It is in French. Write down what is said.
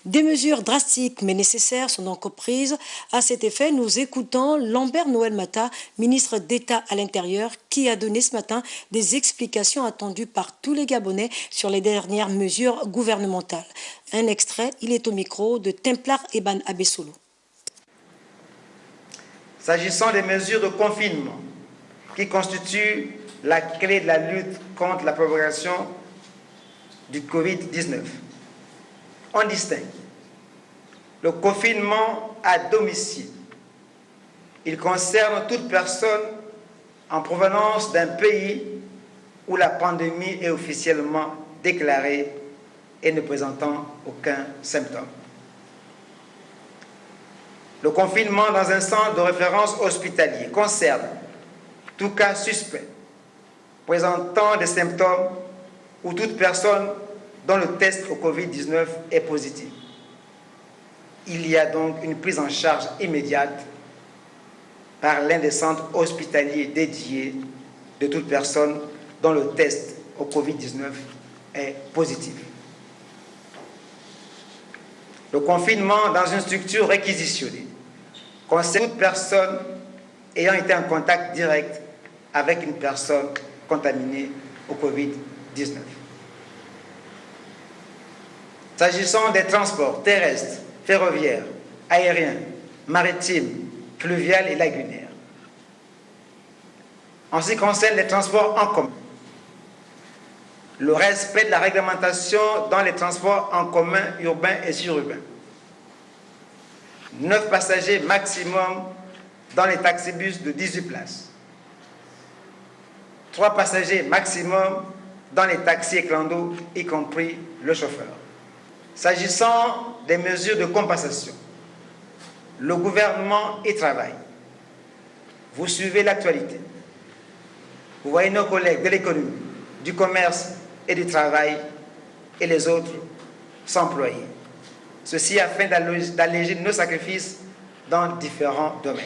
Des mesures drastiques mais nécessaires sont donc prises. À cet effet, nous écoutons Lambert Noël Mata, ministre d'État à l'Intérieur, qui a donné ce matin des explications attendues par tous les Gabonais sur les dernières mesures gouvernementales. Un extrait, il est au micro de Templar Eban Abesolo. S'agissant des mesures de confinement qui constituent la clé de la lutte contre la propagation du Covid-19, on distingue le confinement à domicile. Il concerne toute personne en provenance d'un pays où la pandémie est officiellement déclarée et ne présentant aucun symptôme. Le confinement dans un centre de référence hospitalier concerne tout cas suspect présentant des symptômes ou toute personne dont le test au Covid-19 est positif. Il y a donc une prise en charge immédiate par l'un des centres hospitaliers dédiés de toute personne dont le test au Covid-19 est positif. Le confinement dans une structure réquisitionnée concerne toute personne ayant été en contact direct avec une personne contaminée au Covid-19. S'agissant des transports terrestres, ferroviaires, aériens, maritimes, fluviales et lagunaires. En ce qui concerne les transports en commun, le respect de la réglementation dans les transports en commun urbains et sururbains. 9 passagers maximum dans les taxibus de 18 places. 3 passagers maximum dans les taxis et clandos, y compris le chauffeur. S'agissant des mesures de compensation, le gouvernement y travaille. Vous suivez l'actualité. Vous voyez nos collègues de l'économie, du commerce et du travail et les autres s'employer. Ceci afin d'alléger nos sacrifices dans différents domaines.